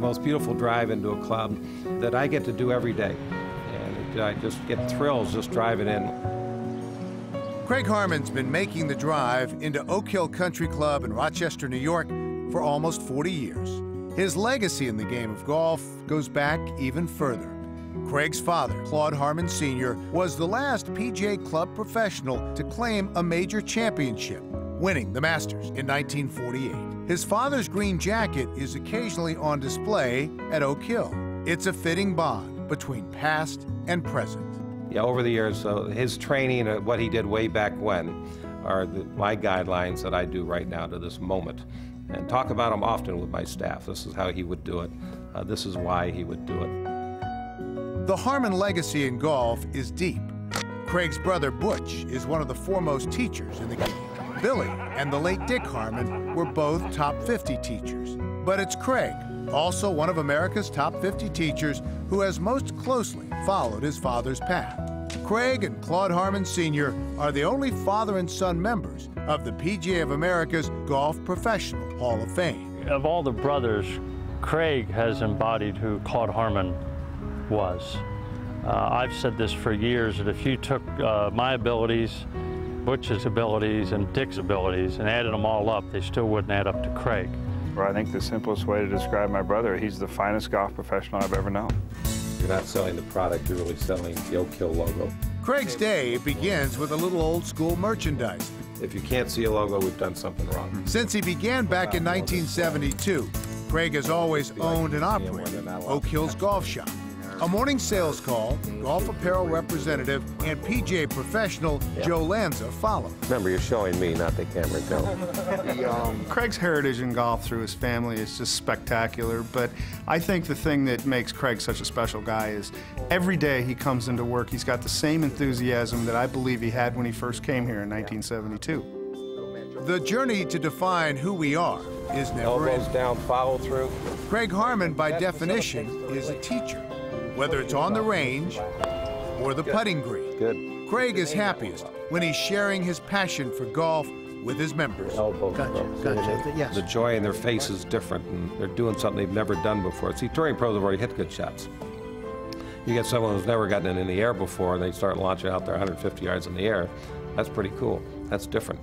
most beautiful drive into a club that I get to do every day. And I just get thrills just driving in. Craig Harmon's been making the drive into Oak Hill Country Club in Rochester, New York for almost 40 years. His legacy in the game of golf goes back even further. Craig's father, Claude Harmon Sr., was the last PGA Club professional to claim a major championship, winning the Masters in 1948. His father's green jacket is occasionally on display at Oak Hill. It's a fitting bond between past and present. Yeah, over the years, his training, what he did way back when, are my guidelines that I do right now to this moment. And talk about them often with my staff. This is how he would do it. This is why he would do it. The Harmon legacy in golf is deep. Craig's brother Butch is one of the foremost teachers in the game. Billy and the late Dick Harmon were both top 50 teachers. But it's Craig, also one of America's top 50 teachers, who has most closely followed his father's path. Craig and Claude Harmon Sr. are the only father and son members of the PGA of America's Golf Professional Hall of Fame. Of all the brothers, Craig has embodied who Claude Harmon was. I've said this for years, that if you took my abilities, Butch's abilities, and Dick's abilities, and added them all up, they still wouldn't add up to Craig. Well, I think the simplest way to describe my brother, he's the finest golf professional I've ever known. You're not selling the product, you're really selling the Oak Hill logo. Craig's day begins with a little old-school merchandise. If you can't see a logo, we've done something wrong. Since he began back in 1972, Craig has always owned and operated Oak Hill's Golf Shop. A morning sales call, golf apparel representative and PGA professional Joe Lanza followed. Remember, you're showing me, not the camera, Joe. Craig's heritage in golf through his family is just spectacular, but I think the thing that makes Craig such a special guy is every day he comes into work, he's got the same enthusiasm that I believe he had when he first came here in 1972. The journey to define who we are is never Elbows ending. down, follow through. Craig Harmon, by definition, is a teacher, whether it's on the range or the putting green. Good. Craig is happiest when he's sharing his passion for golf with his members. Gotcha, yes. The joy in their face is different, and they're doing something they've never done before. See, touring pros have already hit good shots. You get someone who's never gotten it in the air before, and they start launching out there 150 yards in the air. That's pretty cool. That's different.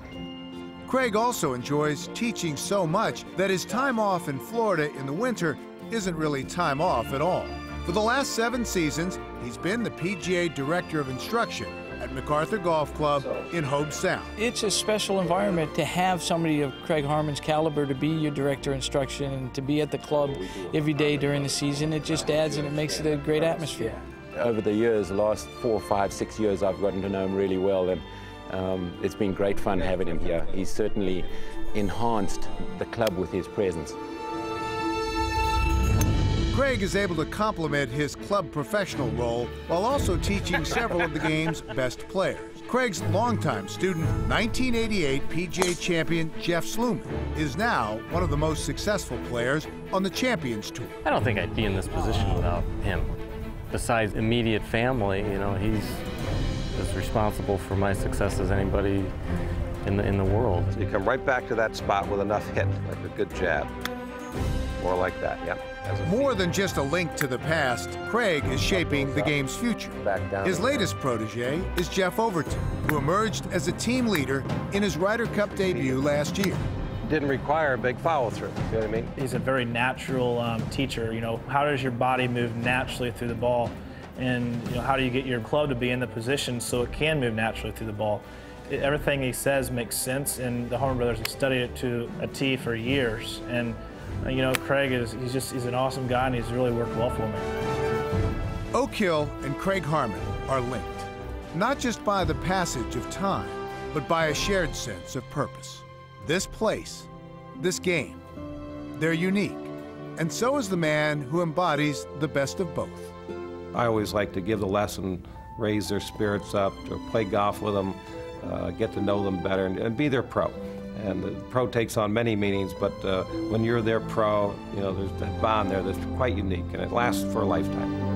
Craig also enjoys teaching so much that his time off in Florida in the winter isn't really time off at all. For the last 7 seasons, he's been the PGA Director of Instruction at MacArthur Golf Club in Hobe Sound. It's a special environment to have somebody of Craig Harmon's caliber to be your Director of Instruction and to be at the club every day during the season. It just adds and it makes it a great atmosphere. Over the years, the last 4, 5, 6 years, I've gotten to know him really well, and it's been great fun having him here. He's certainly enhanced the club with his presence. Craig is able to complement his club professional role while also teaching several of the game's best players. Craig's longtime student, 1988 PGA champion Jeff SLUMAN, is now one of the most successful players on the Champions Tour. I don't think I'd be in this position without him. Besides immediate family, you know, he's as responsible for my success as anybody in the world. So you come right back to that spot with enough hit, like a good jab. More like that, yeah. More than just a link to the past, Craig is shaping the game's future. His latest protege is Jeff Overton, who emerged as a team leader in his Ryder Cup debut last year. Didn't require a big follow-through, you know what I mean? He's a very natural teacher. You know, how does your body move naturally through the ball? And, you know, how do you get your club to be in the position so it can move naturally through the ball? Everything he says makes sense, and the Harmon brothers have studied it to a T for years. And you know, Craig he's an awesome guy, and he's really worked well for me. Oak Hill and Craig Harmon are linked, not just by the passage of time, but by a shared sense of purpose. This place, this game, they're unique, and so is the man who embodies the best of both. I always like to give the lesson, raise their spirits up, to play golf with them, get to know them better, and be their pro. And the pro takes on many meanings, but when you're their pro, you know, there's that bond there that's quite unique, and it lasts for a lifetime.